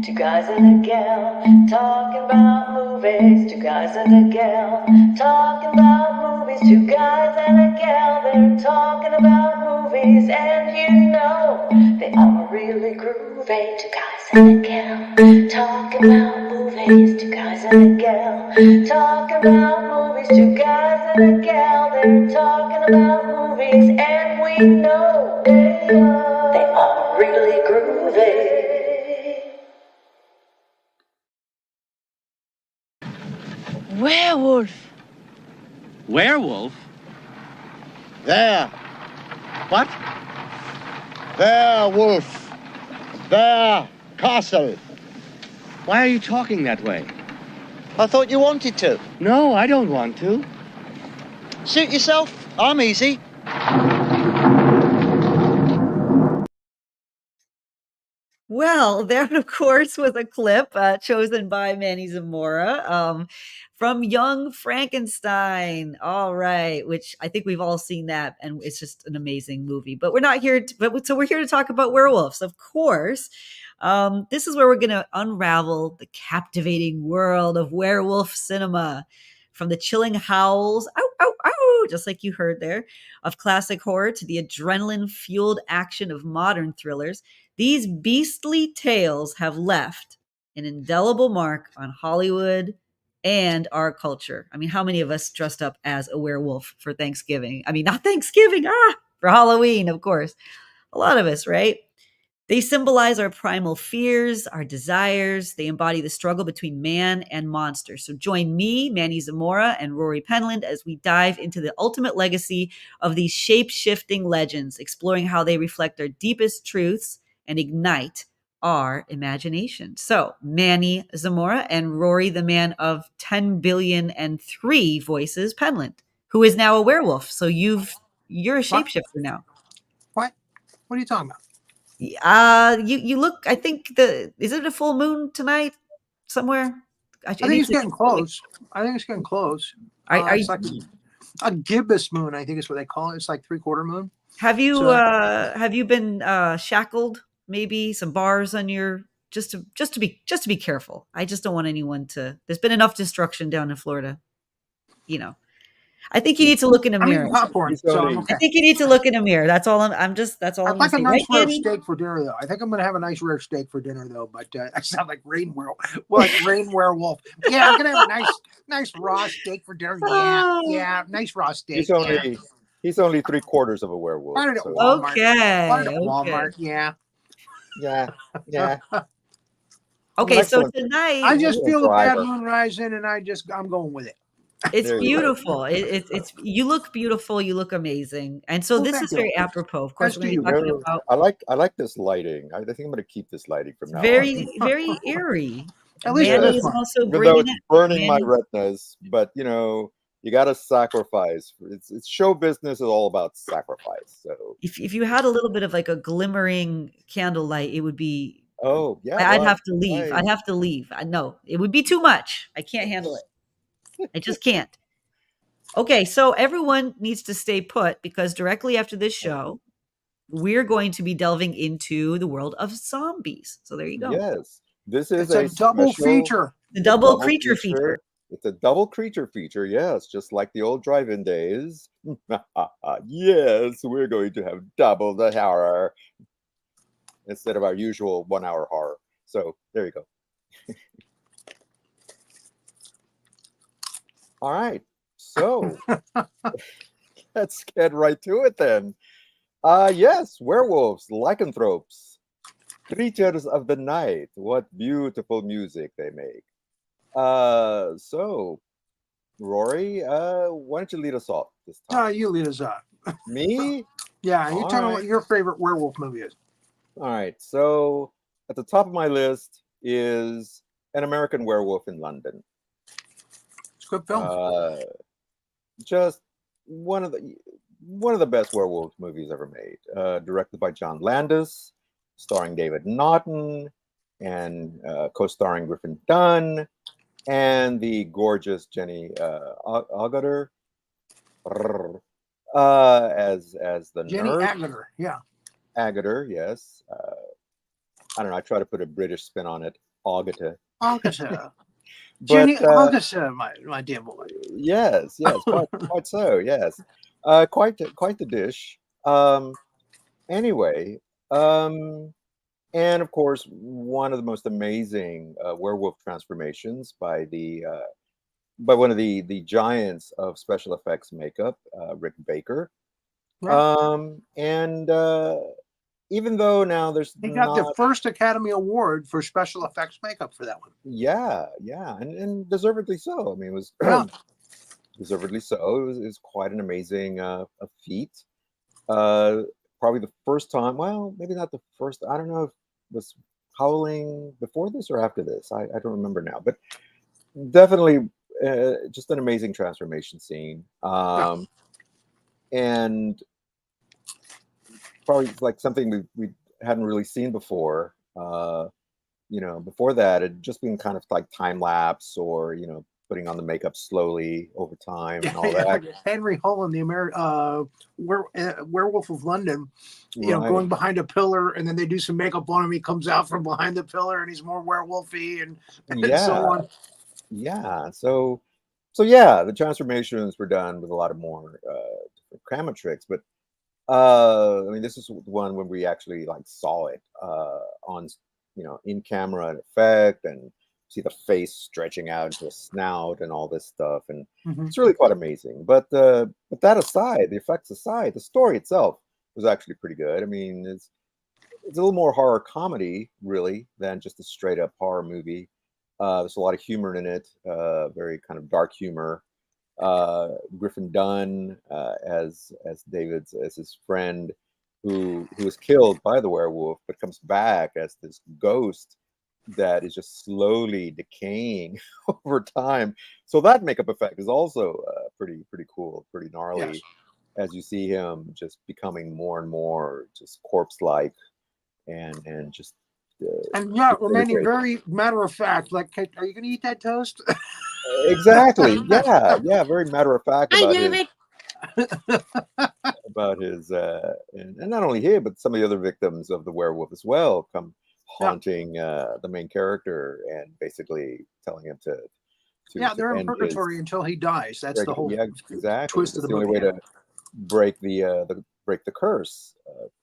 Two guys and a gal talking about movies. Two guys and a gal talking about movies. Two guys and a gal, they're talking about movies. And you know they are really groovy. Two guys and a gal talking about movies. Two guys and a gal talking about movies. Two guys and a gal, they're talking about movies. And we know they are really groovy. Werewolf. Werewolf? There. What? Werewolf. There. Castle. Why are you talking that way? I thought you wanted to. No, I don't want to. Suit yourself. I'm easy. Well, that, of course, was a clip chosen by Manny Zamora from Young Frankenstein. All right, which I think we've all seen that, and it's just an amazing movie. But we're not here, so we're here to talk about werewolves, of course. This is where we're going to unravel the captivating world of werewolf cinema. From the chilling howls, ow, ow, ow, just like you heard there, of classic horror to the adrenaline-fueled action of modern thrillers, these beastly tales have left an indelible mark on Hollywood and our culture. I mean, how many of us dressed up as a werewolf for Thanksgiving? I mean, not Thanksgiving, for Halloween, of course. A lot of us, right? They symbolize our primal fears, our desires. They embody the struggle between man and monster. So join me, Manny Zamora, and Rory Penland as we dive into the ultimate legacy of these shape-shifting legends, exploring how they reflect our deepest truths and ignite our imagination. So, Manny Zamora and Rory, the man of 10 billion and 3 voices, Penland, who is now a werewolf. So you're a shapeshifter now. What? What are you talking about? You look. I think is it a full moon tonight somewhere? I think it's getting close. I think it's getting close. It's like a gibbous moon. I think is what they call it. It's like 3/4 moon. Have you been shackled? Maybe some bars on your just to be careful. I just don't want anyone to. There's been enough destruction down in Florida. You know. I think you need to look in a mirror. Popcorn, so I'm okay. I think you need to look in a mirror. That's all. That's all. I'd like a nice rare steak for dinner, though. I think I'm going to have a nice rare steak for dinner, though. But I sound like Rain Werewolf. Rain Werewolf. Yeah, I'm going to have a nice raw steak for dinner. Yeah, nice raw steak. He's only 3/4 of a werewolf. Bought it at Walmart. Okay. Bought it at Walmart. Yeah. Okay, so tonight I just feel the bad moon rising, and I'm going with it. It's beautiful. It's you look beautiful. You look amazing. And so this is very apropos. Of course, we're talking about. I like this lighting. I think I'm going to keep this lighting from now on. Very eerie. At least Manny is also even though it's burning my Manny. retinas, but you got to sacrifice. It's show business is all about sacrifice. So if you had a little bit of like a glimmering candlelight, it would be. Oh yeah, I'd have to leave. I'd have to leave. I know it would be too much. I can't handle it. I just can't. Okay, so everyone needs to stay put because directly after this show, we're going to be delving into the world of zombies. So there you go. Yes, this is a double feature. The double creature feature. It's a double creature feature. Yes, just like the old drive-in days. Yes, we're going to have double the horror instead of our usual 1-hour horror. So there you go. All right, so let's get right to it then. Yes, werewolves, lycanthropes, creatures of the night. What beautiful music they make. So, Rory, why don't you lead us off this time? You lead us off. Me? Yeah, you tell me what your favorite werewolf movie is. All right, so at the top of my list is An American Werewolf in London. Good film. Just one of the best werewolf movies ever made. Directed by John Landis, starring David Naughton, and co-starring Griffin Dunn, and the gorgeous Jenny Agutter as the Jenny nurse. Agutter, yeah. Agutter, yes. I don't know. I try to put a British spin on it. Agatha. Agatha. But Jenny Agatha, my dear boy. yes, quite so. Yes, quite the dish. Anyway, and of course, one of the most amazing werewolf transformations by one of the giants of special effects makeup, Rick Baker. Yeah. And even though now there's He got the not, first Academy Award for special effects makeup for that one. yeah, and deservedly so. I mean, it was Yeah. deservedly so. It was quite an amazing a feat. Uh, Probably the first time. Well, maybe not the first. I don't know if it was Howling before this or after this. I don't remember now, but definitely just an amazing transformation scene. And probably like something we hadn't really seen before. Before that, it just been kind of like time lapse or putting on the makeup slowly over time and all that. Like Henry Hull in the Werewolf of London, Right. going behind a pillar, and then they do some makeup on him. He comes out from behind the pillar, and he's more werewolfy, and so on. Yeah. So yeah, the transformations were done with a lot of more different camera tricks, but I mean, this is the one when we actually like saw it on in camera effect and see the face stretching out into a snout and all this stuff, and it's really quite amazing. But that aside, the effects aside, the story itself was actually pretty good. I mean, it's a little more horror comedy really than just a straight up horror movie. There's a lot of humor in it, very kind of dark humor. Griffin Dunn as his friend who was killed by the werewolf but comes back as this ghost that is just slowly decaying over time. So that makeup effect is also pretty cool, pretty gnarly. Yes. As you see him just becoming more and more just corpse-like and just and remaining very matter of fact. Like, are you going to eat that toast? Exactly. Yeah. Very matter of fact Hi, about David. his and not only him but some of the other victims of the werewolf as well come haunting the main character and basically telling him to they're in end purgatory until he dies. That's the whole exactly. twist It's of the the only movie. way to break the curse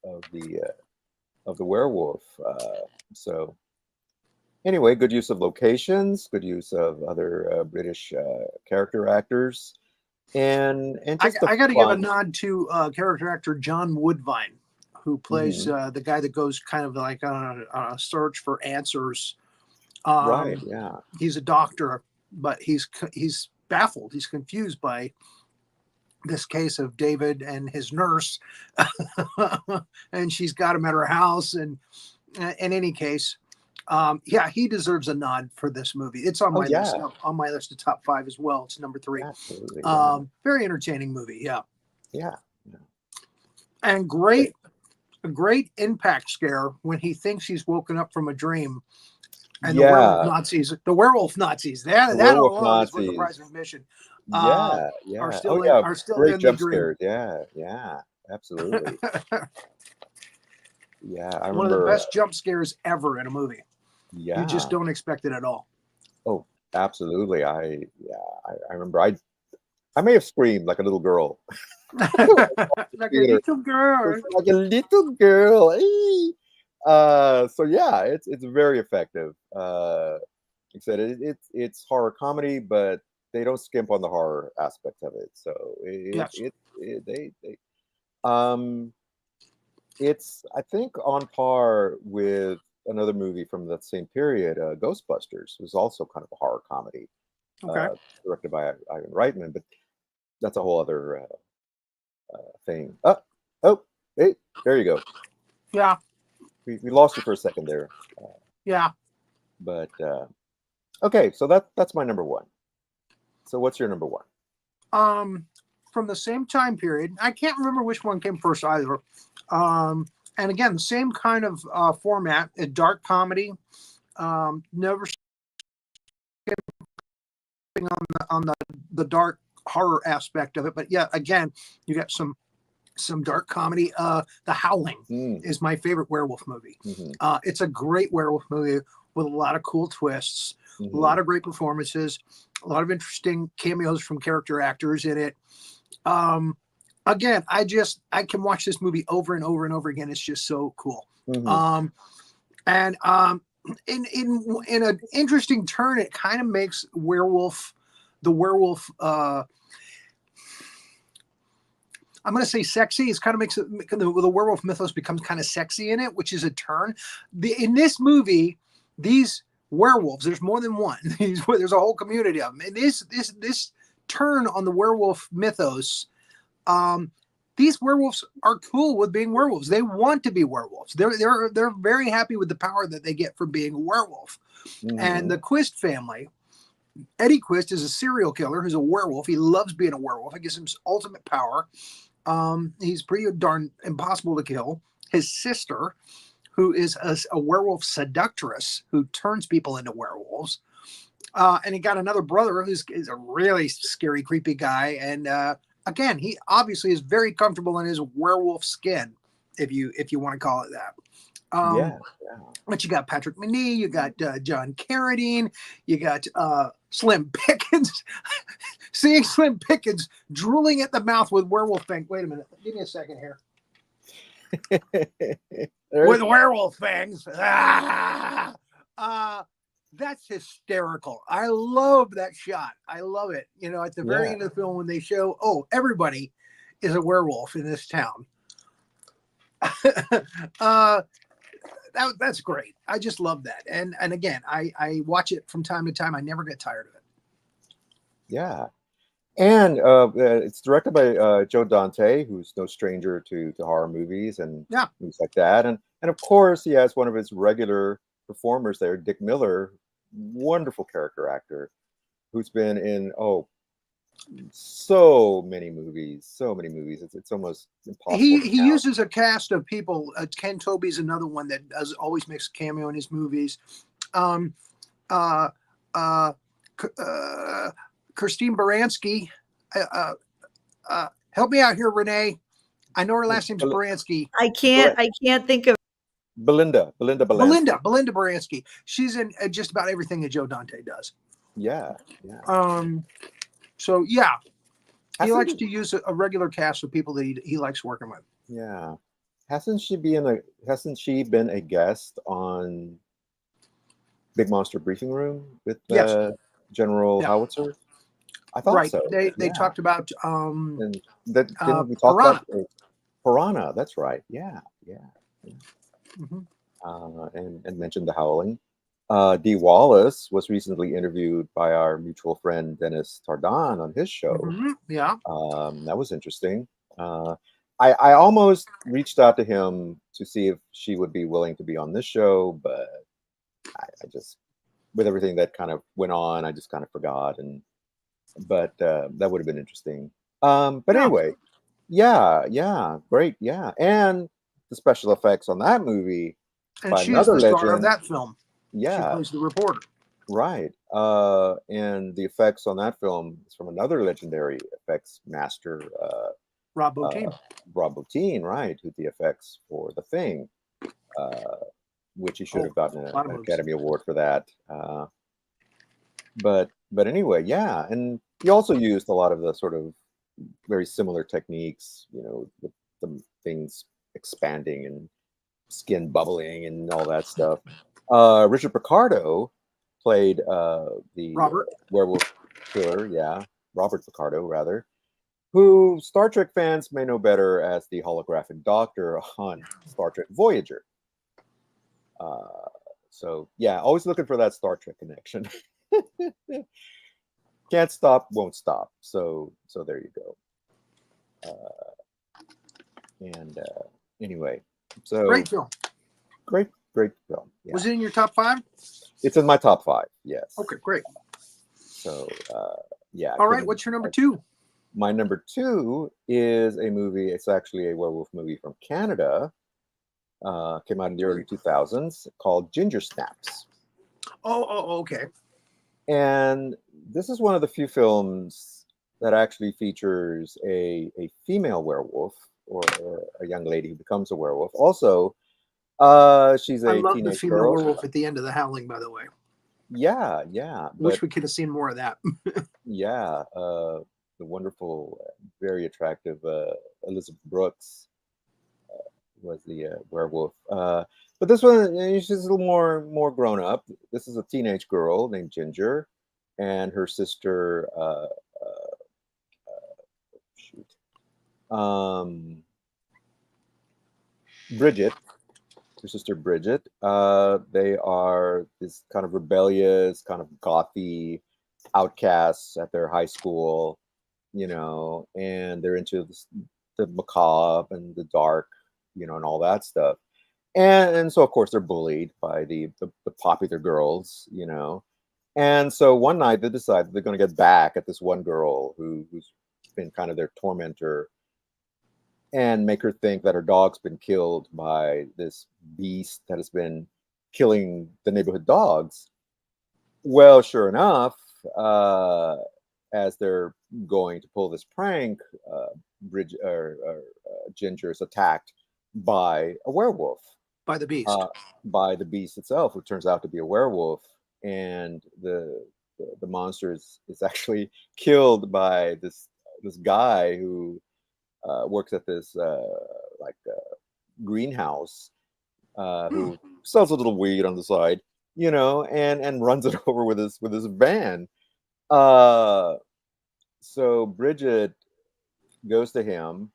of the werewolf. So anyway, good use of locations, good use of other British character actors, and just I got to give a nod to character actor John Woodvine, who plays the guy that goes kind of like on a search for answers. Right. Yeah. He's a doctor, but he's baffled. He's confused by this case of David and his nurse, and she's got him at her house. And in any case, he deserves a nod for this movie. It's on my list. On my list of top 5 as well. It's number 3. Absolutely. Very entertaining movie. Yeah. And a great impact scare when he thinks he's woken up from a dream. And the werewolf Nazis. That alone is worth the price of admission. Are still great in jump the dream. Scares. Yeah. Absolutely. Yeah, I remember one of the best jump scares ever in a movie. Yeah, you just don't expect it at all. Oh, absolutely. I remember. I may have screamed like a little girl. Like a little girl. Like a little girl. So yeah, it's very effective. Like I said, it's horror comedy, but they don't skimp on the horror aspect of it. So it's I think on par with another movie from that same period, Ghostbusters, was also kind of a horror comedy, directed by Ivan Reitman, but that's a whole other thing. Oh, hey, there you go. Yeah, we lost you for a second there. But okay, so that's my number 1. So what's your number 1? From the same time period, I can't remember which one came first either. And again, the same kind of format, a dark comedy, never on the dark horror aspect of it. But yeah, again, you got some dark comedy. The Howling is my favorite werewolf movie. It's a great werewolf movie with a lot of cool twists, a Mhm. lot of great performances, a lot of interesting cameos from character actors in it. Again, I can watch this movie over and over and over again. It's just so cool. Mhm. And in an interesting turn, it kind of makes the werewolf. I'm going to say sexy. It's kind of makes the werewolf mythos becomes kind of sexy in it, which is a turn. In this movie, these werewolves, there's more than one. There's a whole community of them. And this turn on the werewolf mythos, these werewolves are cool with being werewolves. They want to be werewolves. They're very happy with the power that they get from being a werewolf. And the Mhm. Quist family, Eddie Quist is a serial killer who's a werewolf. He loves being a werewolf. It gives him ultimate power. He's pretty darn impossible to kill. His sister, who is a werewolf seductress who turns people into werewolves. And he got another brother who's is a really scary, creepy guy. And again, he obviously is very comfortable in his werewolf skin, if you want to call it that. Yeah. But you got Patrick Macnee, you got John Carradine, you got Slim Pickens. Seeing Slim Pickens drooling at the mouth with werewolf fangs. Wait a minute. Give me a second here. With werewolf fangs. That's hysterical. I love that shot. I love it. You know, at the very end of the film when they show, oh, everybody is a werewolf in this town. That's great. I just love that. And again, I watch it from time to time. I never get tired of it. Yeah. And it's directed by Joe Dante, who's no stranger to horror movies and movies like that. And of course, he has one of his regular performers there, Dick Miller, wonderful character actor, who's been in so many movies. It's almost impossible. He uses a cast of people. Ken Toby's another one that always makes a cameo in his movies. Christine Baranski. Help me out here, Renee. I know her last name's Baranski. I can't think of Belinda Baranski. She's in just about everything that Joe Dante does. Yeah. So yeah, he likes to use a regular cast of people that he likes working with. Yeah. Hasn't she been a guest on Big Monster Briefing Room with General Howitzer? I thought so. They talked about and that didn't we talk Piranha. about Piranha? That's right. Yeah. Mm-hmm. And mentioned The Howling. Dee Wallace was recently interviewed by our mutual friend Dennis Tardon on his show. Mm-hmm. Yeah. That was interesting. I almost reached out to him to see if she would be willing to be on this show, but I just, with everything that kind of went on, I just kind of forgot. But that would have been interesting. But anyway, great, and the special effects on that movie. And she's the star of that film. Yeah, she plays the reporter. Right. And the effects on that film is from another legendary effects master, Rob Bottin. Rob Bottin, right? Who did the effects for The Thing, which he should have gotten an Academy Award for that. But anyway, and he also used a lot of the sort of very similar techniques, with the things expanding and skin bubbling and all that stuff. Richard Picardo played the Robert werewolf killer, Robert Picardo rather, who Star Trek fans may know better as the holographic doctor on Star Trek Voyager. So always looking for that Star Trek connection. Can't stop, won't stop. So there you go. Anyway, so great film. Great film. Yeah. Was it in your top 5? It's in my top 5. Yes. Okay, great. So All right, what's your number 2? My number 2 is a movie. It's actually a werewolf movie from Canada. Came out in the early 2000s called Ginger Snaps. Oh, okay. And this is one of the few films that actually features a female werewolf or a young lady who becomes a werewolf. Also, She's I a love the teenage female girl. werewolf at the end of The Howling, by the way. Yeah, Wish but we could have seen more of that. yeah, the wonderful, very attractive Elizabeth Brooks was the werewolf. But this one, she's a little more grown up. This is a teenage girl named Ginger, and her sister. Shoot, Bridget. Her sister Bridget. They are this kind of rebellious, kind of gothy outcasts at their high school, and they're into the macabre and the dark, and all that stuff. And so of course they're bullied by the popular girls, And so one night they decide that they're going to get back at this one girl who's been kind of their tormentor, and make her think that her dog's been killed by this beast that has been killing the neighborhood dogs. Well, sure enough, as they're going to pull this prank, Ginger is attacked by a werewolf. By the beast. By the beast itself, who turns out to be a werewolf, and the monster is actually killed by this guy who works at this greenhouse, who sells a little weed on the side, and runs it over with his van. So Bridget goes to him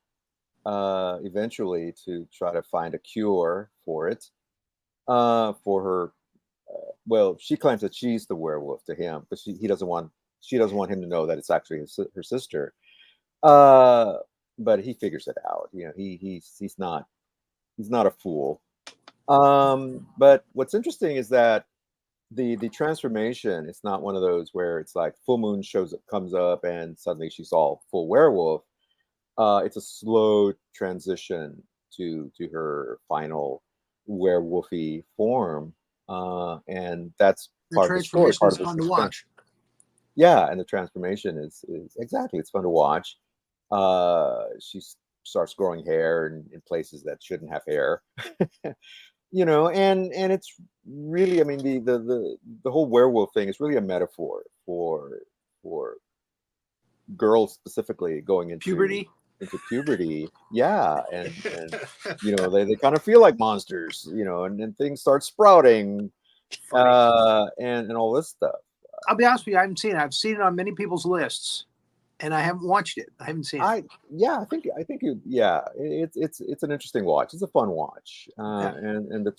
eventually to try to find a cure for it. For her, well, she claims that she's the werewolf to him, but she doesn't want him to know that it's actually her sister. But he figures it out. He's not a fool. But what's interesting is that the transformation, it's not one of those where it's like full moon comes up and suddenly she's all full werewolf. It's a slow transition to her final werewolfy form, and that's part of the story. Part of the fun to watch. Yeah, and the transformation is exactly, it's fun to watch. She starts growing hair in places that shouldn't have hair, and it's really, I mean, the whole werewolf thing is really a metaphor for girls specifically going into puberty. Yeah, and they kind of feel like monsters, and things start sprouting, and all this stuff. I'll be honest with you, I haven't seen it. I've seen it on many people's lists, and I haven't watched it. I haven't seen it. I think it's an interesting watch. It's a fun watch, and the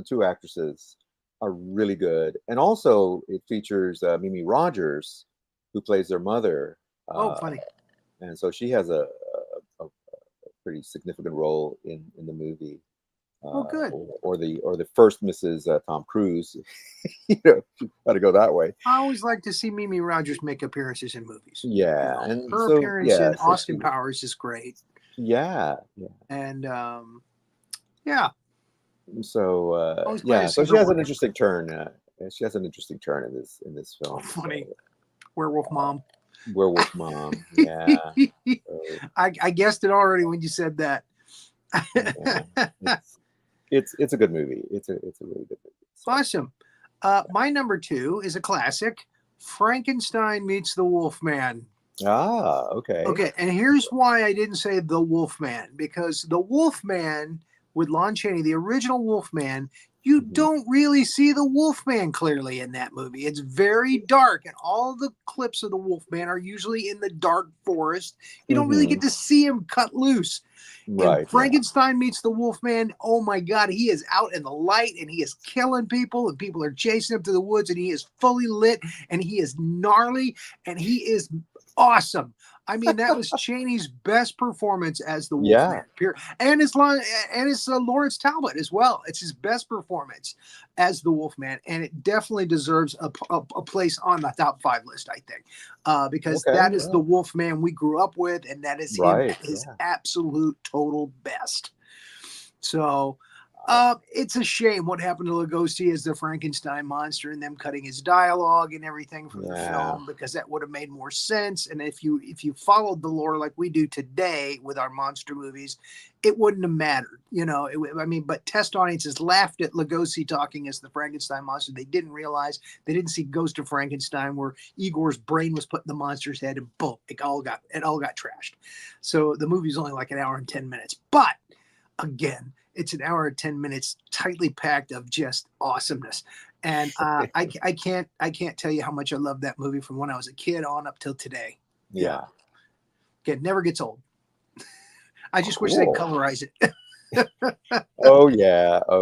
two actresses are really good, and also it features Mimi Rogers, who plays their mother. Funny. And so she has a pretty significant role in the movie. Good. Or the first Mrs. Tom Cruise. Got to go that way. I always like to see Mimi Rogers make appearances in movies. Yeah, and her appearance in Austin Powers is great. Yeah. And So so she has an interesting turn. She has an interesting turn in this film. Funny. Werewolf mom. Werewolf mom. Yeah. I guessed it already when you said that. It's a good movie. It's a really good movie. So. Awesome. My number 2 is a classic, Frankenstein Meets the Wolfman. Okay. Okay, and here's why I didn't say the Wolfman, because the Wolfman with Lon Chaney, the original Wolfman, you don't really see the Wolfman clearly in that movie. It's very dark, and all the clips of the Wolfman are usually in the dark forest. You don't really get to see him cut loose. Right. And Frankenstein Meets the Wolfman, oh my God, he is out in the light, and he is killing people, and people are chasing him to the woods, and he is fully lit, and he is gnarly, and he is awesome. I mean, that was Chaney's best performance as the Wolfman. And it's Lawrence Talbot as well. It's his best performance as the Wolfman, and it definitely deserves a place on the top 5 list, I think, because that is the Wolfman we grew up with, and that is him at his absolute total best. So, It's a shame what happened to Lugosi as the Frankenstein monster and them cutting his dialogue and everything from the film, because that would have made more sense. And if you followed the lore like we do today with our monster movies, it wouldn't have mattered. But test audiences laughed at Lugosi talking as the Frankenstein monster. They didn't realize, they didn't see Ghost of Frankenstein where Igor's brain was put in the monster's head and boom, it all got trashed. So the movie's only like an hour and 10 minutes. But again, it's an hour and 10 minutes tightly packed of just awesomeness. And I can't tell you how much I love that movie from when I was a kid on up till today. Yeah. It never gets old. I just wish they'd colorize it. Oh yeah. I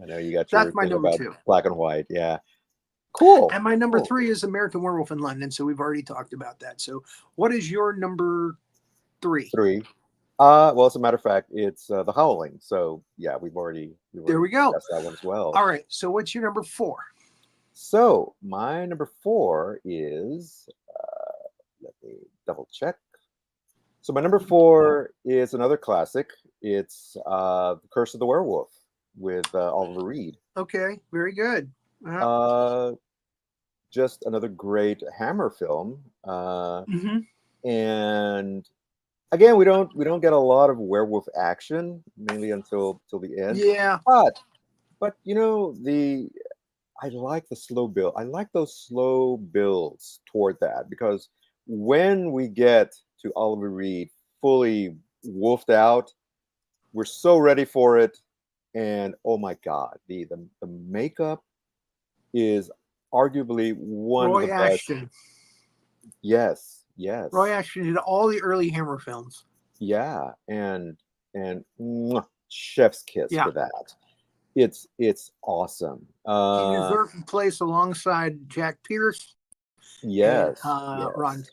know you got your That's my thing number about 2. black and white. Yeah. Cool. And my number 3 is American Werewolf in London. So we've already talked about that. So what is your number 3? 3. Well, as a matter of fact, it's The Howling. So yeah, we've already there we go. discussed that one as well. All right. So what's your number 4? So my number 4 is let me double check. So my number 4 is another classic. It's The Curse of the Werewolf with Oliver Reed. Okay, very good. Just another great Hammer film. And again, we don't get a lot of werewolf action, mainly until the end. Yeah. But I like the slow build. I like those slow builds toward that, because when we get to Oliver Reed fully wolfed out, we're so ready for it. And oh my God, the makeup is arguably one of the best. Yes. Roy Ashton did all the early Hammer films. Yeah, and chef's kiss for that. It's awesome. He deserved a place alongside Jack Pierce. Yes. And, Ron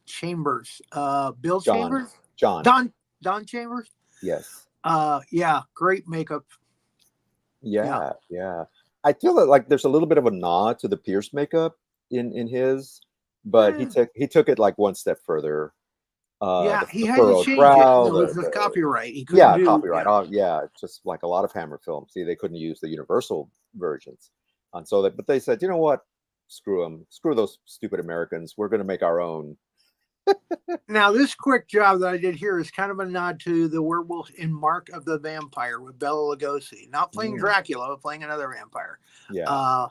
Chambers. Bill John. Chambers? Don Chambers? Yes. Great makeup. Yeah. I feel that like there's a little bit of a nod to the Pierce makeup in his, but he took it like one step further. He had to change it. It was copyright. He couldn't copyright. Just like a lot of Hammer films. See, they couldn't use the Universal versions, and so but they said, you know what? Screw them. Screw those stupid Americans. We're going to make our own. Now, this quick job that I did here is kind of a nod to the Werewolf in Mark of the Vampire with Bela Lugosi, not playing Dracula, but playing another vampire. Yeah.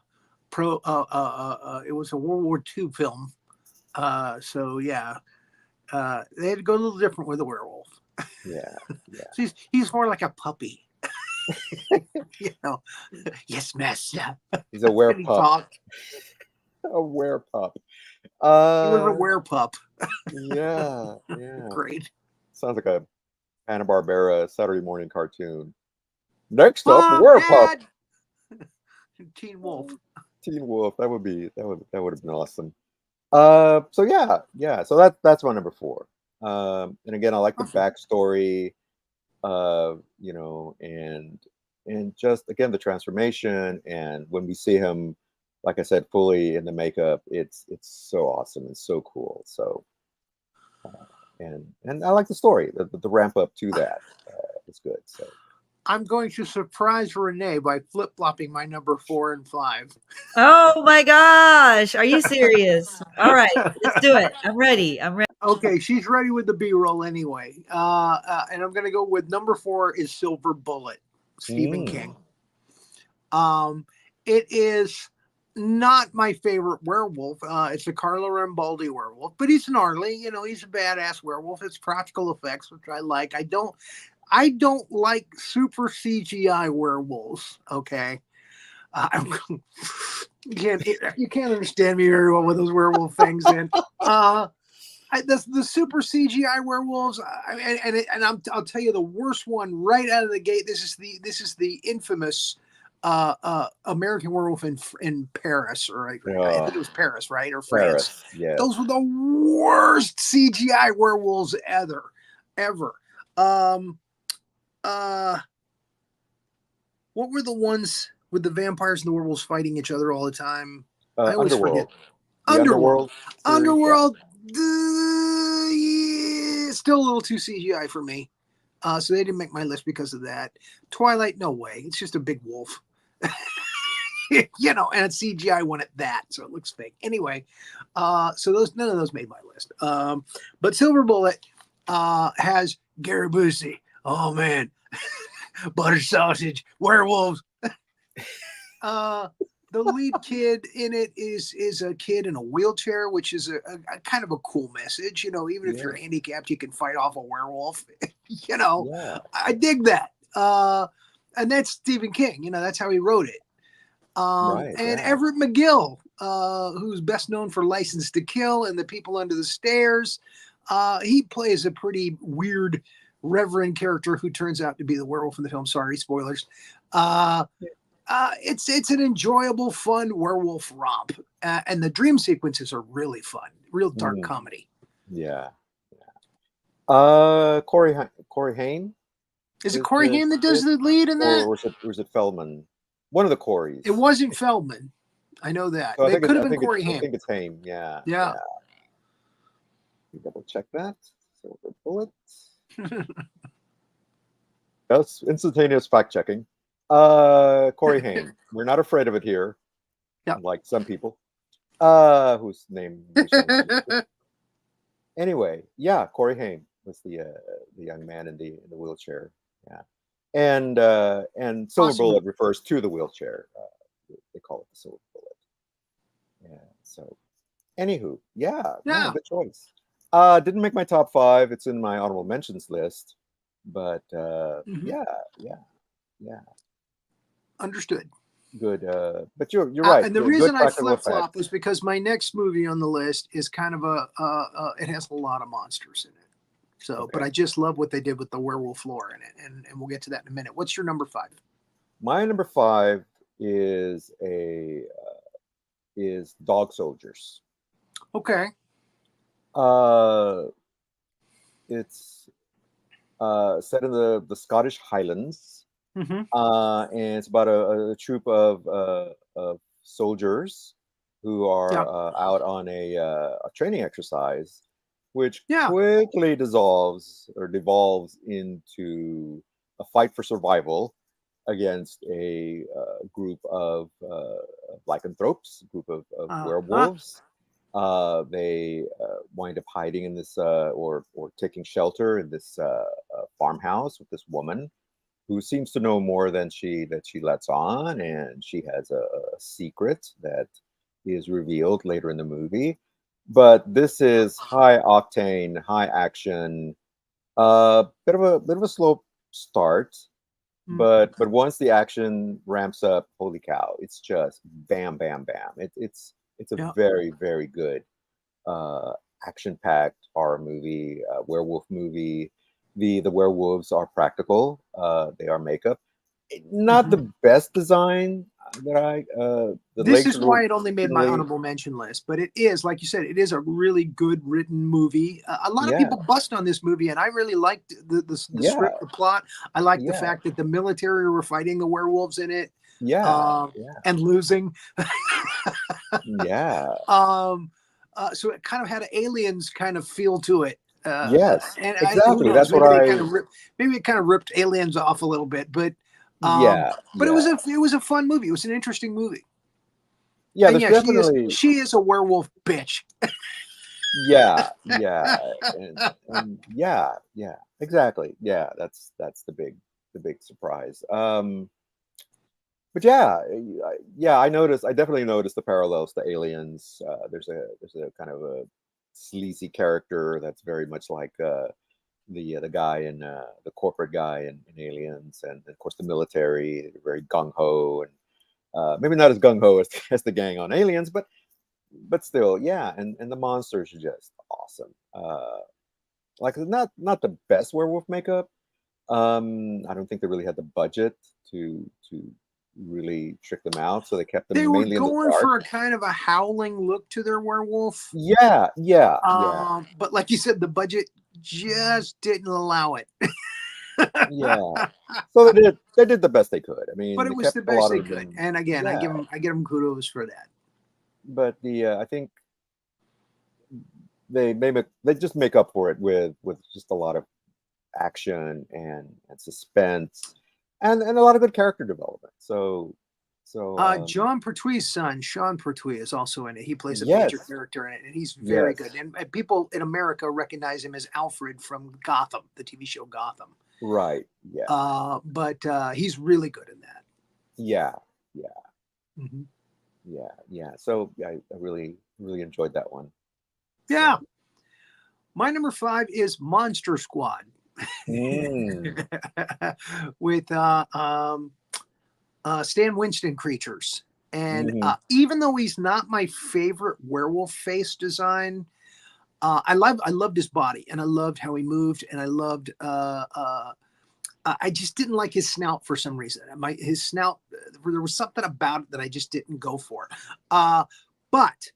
It was a World War II film. They had to go a little different with the werewolf. Yeah. So he's more like a puppy. Yes, master. He's a werepup. A werepup. He was a werepup. Yeah. Great. Sounds like a Hanna-Barbera Saturday morning cartoon. Next up, werepup. Teen Wolf. That would have been awesome. So that's my number 4. And again, I like the backstory, and just again the transformation, and when we see him, like I said, fully in the makeup, it's so awesome and so cool. So and I like the story, the ramp up to that is good. So I'm going to surprise Renee by flip-flopping my number 4 and 5. Oh my gosh. Are you serious? All right, let's do it. I'm ready. Okay, she's ready with the B-roll anyway. And I'm going to go with number 4 is Silver Bullet, Stephen King. It is not my favorite werewolf. It's a Carlo Rambaldi werewolf, but he's gnarly. He's a badass werewolf. It's practical effects, which I like. I don't like super CGI werewolves. Okay. You can't understand me very well with those werewolf things. And the super CGI werewolves, I'll tell you the worst one right out of the gate. This is the infamous American Werewolf in Paris, or I think it was Paris, right, or France. Yeah. Those were the worst CGI werewolves ever. What were the ones with the vampires and the werewolves fighting each other all the time? I always forget. Underworld. Still a little too CGI for me. So they didn't make my list because of that. Twilight, no way. It's just a big wolf. You know, and it's CGI one at that, so it looks fake. Anyway, so none of those made my list. But Silver Bullet has Gary Busey. Oh man, butter sausage, werewolves. The lead kid in it is a kid in a wheelchair, which is a kind of a cool message. You know, even if you're handicapped, you can fight off a werewolf. You know, I dig that. And that's Stephen King. You know, that's how he wrote it. And Everett McGill, who's best known for License to Kill and The People Under the Stairs, he plays a pretty weird reverend character who turns out to be the werewolf in the film. Sorry, spoilers. It's an enjoyable, fun werewolf romp, and the dream sequences are really fun, real dark comedy. Yeah. Corey Haim. Is it Corey Haim that does the lead in that? Or was it Feldman? One of the Corys. It wasn't Feldman. I know that. So It could have been Corey Haim. I think it's Haim. Yeah. Yeah. You double check that. Silver Bullet. That's instantaneous fact checking. Corey Haim. We're not afraid of it here. Yeah. Like some people. Whose name? Anyway, yeah, Corey Haim was the young man in the wheelchair. Yeah. And Silver Bullet refers to the wheelchair. They call it the Silver Bullet. Yeah. So, anywho, no, good choice. Didn't make my top 5. It's in my honorable mentions list, but yeah. Understood. Good. But you're right. And the reason I flip flop was because my next movie on the list is kind of it has a lot of monsters in it. So, but I just love what they did with the werewolf lore in it, and we'll get to that in a minute. What's your number 5? My number 5 is Dog Soldiers. Okay. It's set in the Scottish Highlands, and it's about a troop of soldiers who are out on a training exercise, which quickly devolves into a fight for survival against a group of lycanthropes, group of werewolves. They wind up hiding in this or taking shelter in this farmhouse with this woman who seems to know more than she lets on, and she has a secret that is revealed later in the movie. But this is high octane, high action, bit of a slow start, but once the action ramps up, holy cow! It's just bam, bam, bam. It's a very, very good action-packed horror movie, werewolf movie. The werewolves are practical. They are makeup. Not the best design that this is why it only made my honorable mention list, but it is, like you said, it is a really good written movie. A lot of people bust on this movie, and I really liked the script, the plot. I liked the fact that the military were fighting the werewolves in it. And losing. So it kind of had an Aliens kind of feel to it. Yes, and exactly. That's maybe what maybe it kind of ripped Aliens off a little bit, but it was a fun movie. It was an interesting movie. Yeah, and definitely. She is a werewolf bitch. Yeah, exactly. Yeah, that's the big surprise. But I definitely noticed the parallels to Aliens. There's a kind of a sleazy character that's very much like the guy in the corporate guy in Aliens, and of course the military, very gung ho, and maybe not as gung ho as the gang on Aliens, but still, and the monsters are just awesome. Like not the best werewolf makeup. I don't think they really had the budget to really trick them out, so they kept them mainly in the dark. They were going for a kind of a howling look to their werewolf. But like you said, the budget just didn't allow it. So they did the best they could. I mean, but it was the best they could. And again, I give them kudos for that. But I think they just make up for it with just a lot of action and suspense, and a lot of good character development. So John Pertwee's son, Sean Pertwee, is also in it. He plays a yes, major character in it, and he's very yes, good. And people in America recognize him as Alfred from Gotham, the TV show Gotham. right, yeah, But he's really good in that. yeah, yeah, Mm-hmm. yeah. So I really enjoyed that one. Yeah. My number 5 is Monster Squad Mm. with Stan Winston creatures. And Mhm. even though he's not my favorite werewolf face design, I loved his body, and I loved how he moved, and I loved. I just didn't like his snout for some reason. His snout, there was something about it that I just didn't go for. But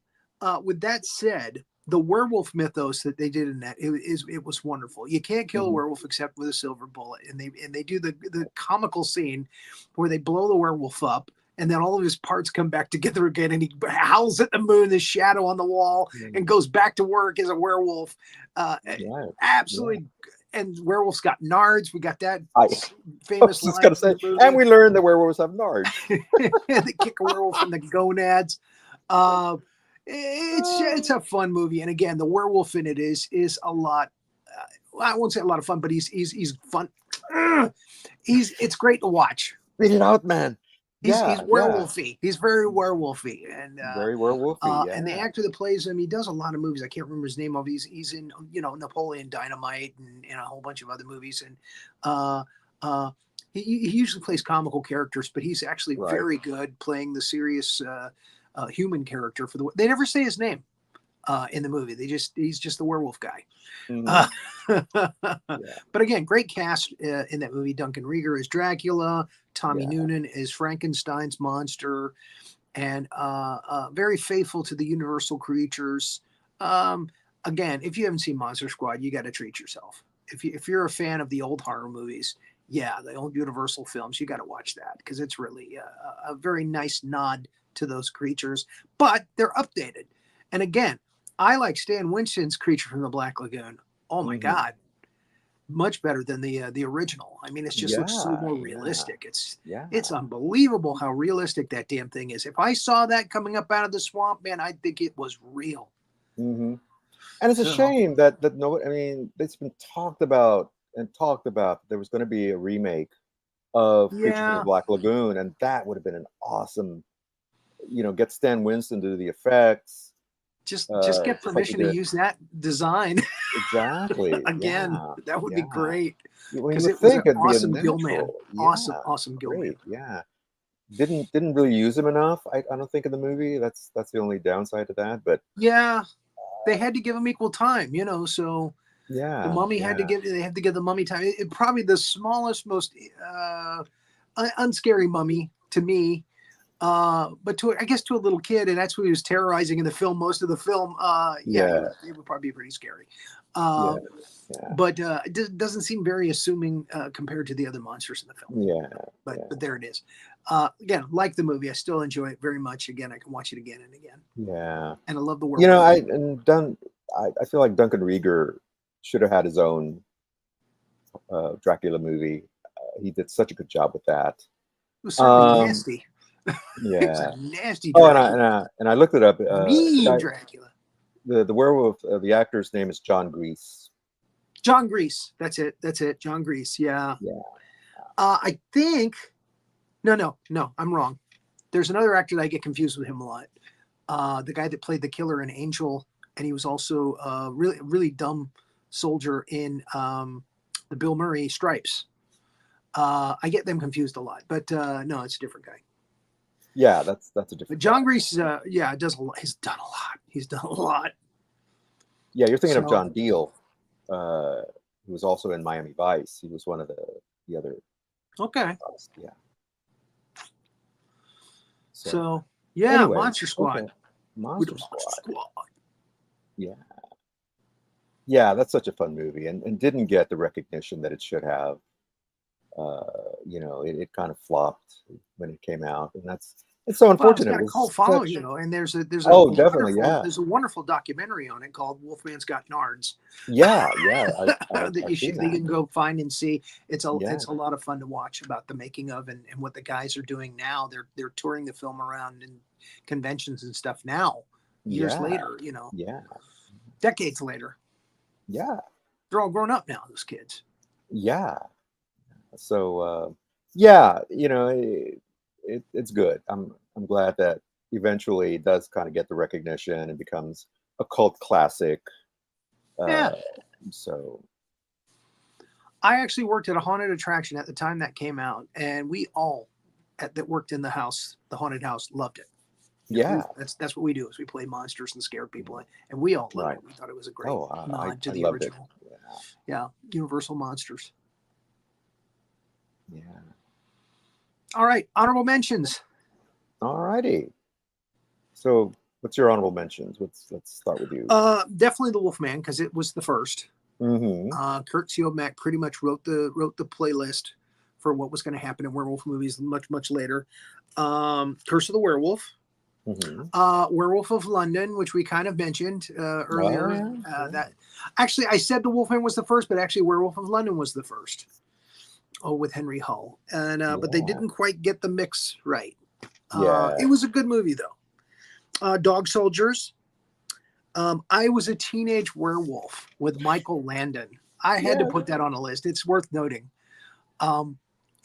with that said, the werewolf mythos that they did in that it was wonderful. You can't kill a werewolf except with a silver bullet, and they do the comical scene where they blow the werewolf up, and then all of his parts come back together again, and he howls at the moon, the shadow on the wall, and goes back to work as a werewolf. Absolutely. Yeah. And werewolves got nards. We got that famous line. Gonna say, and we learned that werewolves have nards. They kick a werewolf in the gonads. It's a fun movie, and again, the werewolf in it is a lot. I won't say a lot of fun, but he's fun. It's great to watch. Spit it out, man. He's werewolfy. Yeah. He's very werewolfy and very werewolfy. Yeah. And the actor that plays him, he does a lot of movies. I can't remember his name. He's in Napoleon Dynamite and a whole bunch of other movies. And he usually plays comical characters, but he's actually very good playing the serious human character. They never say his name in the movie. He's just the werewolf guy. But again, great cast in that movie. Duncan Rieger is Dracula. Tommy Noonan is Frankenstein's monster, and very faithful to the Universal creatures. Again, if you haven't seen Monster Squad, you got to treat yourself. If you're a fan of the old horror movies, the old Universal films, you got to watch that because it's really a very nice nod to those creatures, but they're updated. And again, I like Stan Winston's Creature from the Black Lagoon. Oh my God. Much better than the original. I mean, it just looks so more realistic. It's unbelievable how realistic that damn thing is. If I saw that coming up out of the swamp, man, I'd think it was real. And it's a shame that no, I mean, it's been talked about. There was going to be a remake of Creature from the Black Lagoon, and that would have been an awesome, get Stan Winston to do the effects. Just get permission to use that design. Exactly. Again, that would be great. Because it was an awesome Gillman. Awesome Gillman. Yeah. Didn't really use him enough. I don't think in the movie. That's the only downside to that. But they had to give him equal time. So the Mummy had to give. They have to give the Mummy time. It probably the smallest, most unscary Mummy to me. But to a little kid, and that's who he was terrorizing in the film. Most of the film, it would probably be pretty scary. But it doesn't seem very assuming compared to the other monsters in the film. But there it is. Again, like the movie, I still enjoy it very much. Again, I can watch it again and again. Yeah, and I love the world. I feel like Duncan Rieger should have had his own Dracula movie. He did such a good job with that. It was certainly nasty. Yeah, nasty. Dracula. And I looked it up. Mean Dracula. The werewolf. The actor's name is John Grease. John Grease. That's it. John Grease. Yeah. I think. No. I'm wrong. There's another actor that I get confused with him a lot. The guy that played the killer in Angel, and he was also a really dumb soldier in the Bill Murray Stripes. I get them confused a lot, but no, it's a different guy. Yeah, that's a different. But John Grease, does a lot. He's done a lot. Yeah, you're thinking of John Deal, who was also in Miami Vice. He was one of the other. Okay. Yeah. So anyway, Monster Squad. Okay. Monster Squad. Yeah, that's such a fun movie, and didn't get the recognition that it should have. It kind of flopped when it came out, and It's so Well, it's unfortunate. got a It was cult following, such- you know, and there's a Oh, definitely, wonderful, yeah. there's a wonderful documentary on it called Wolfman's Got Nards Yeah, that you I've seen should you that. can go find and see. It's Yeah. a lot of fun to watch about the making of and what the guys are doing now. They're touring the film around in conventions and stuff now, years Yeah. later, you know, Yeah. decades later. Yeah. They're all grown up now, those kids. Yeah. So yeah, you know, it's good. I'm glad that eventually it does kind of get the recognition and becomes a cult classic. Yeah. So I actually worked at a haunted attraction at the time that came out, and we all that worked in the house, the haunted house, loved it. yeah. That's what we do is we play monsters and scare people, and we all loved Right. it. We thought it was a great Oh, nod to I the loved original. it. Yeah, Universal Monsters. Yeah. All right, honorable mentions. All righty. So what's your honorable mentions? Let's start with you. Definitely the Wolfman because it was the first. Mm-hmm. Kurt Siodmak pretty much wrote the playlist for what was going to happen in werewolf movies much later. Curse of the Werewolf. Mm-hmm. Werewolf of London, which we kind of mentioned earlier. Yeah. That actually, I said the Wolfman was the first, but actually, Werewolf of London was the first. Oh, with Henry Hull, and but they Yeah. didn't quite get the mix right. Yeah. It was a good movie though. Dog Soldiers. I Was a Teenage Werewolf with Michael Landon. I had to put that on a list. It's worth noting.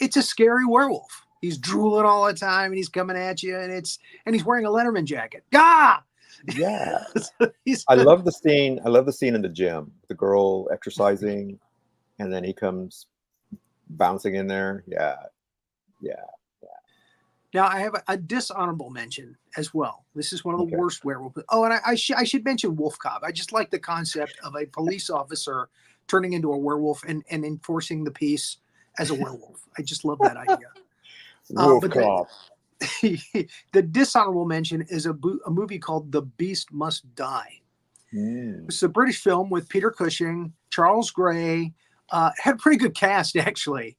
It's a scary werewolf. He's drooling all the time, and he's coming at you, and he's wearing a Letterman jacket. Gah! Yeah. I love the scene. I love the scene in the gym. The girl exercising, and then he comes bouncing in there. Yeah. Yeah. Now I have a dishonorable mention as well. This is one of the Okay. worst werewolf. Oh, and I should mention Wolf Cop. I just like the concept of a police officer turning into a werewolf and enforcing the peace as a werewolf. I just love that idea. Wolf but Cop. The dishonorable mention is a movie called The Beast Must Die. It's a British film with Peter Cushing, Charles Gray. Had a pretty good cast actually.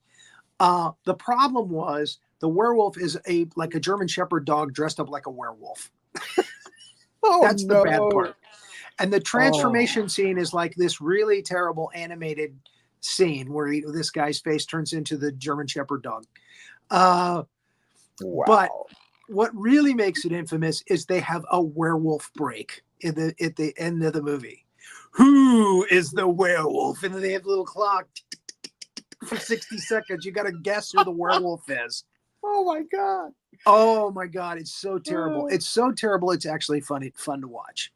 The problem was the werewolf is like a German Shepherd dog dressed up like a werewolf. Oh, That's the bad no. part. And the transformation scene is like this really terrible animated scene where this guy's face turns into the German Shepherd dog. Wow. But what really makes it infamous is they have a werewolf break at the end of the movie. Who is the werewolf? And then they have a little clock for 60 seconds. You got to guess who the werewolf is. Oh my God. Oh my God. It's so terrible. It's so terrible. It's actually fun to watch.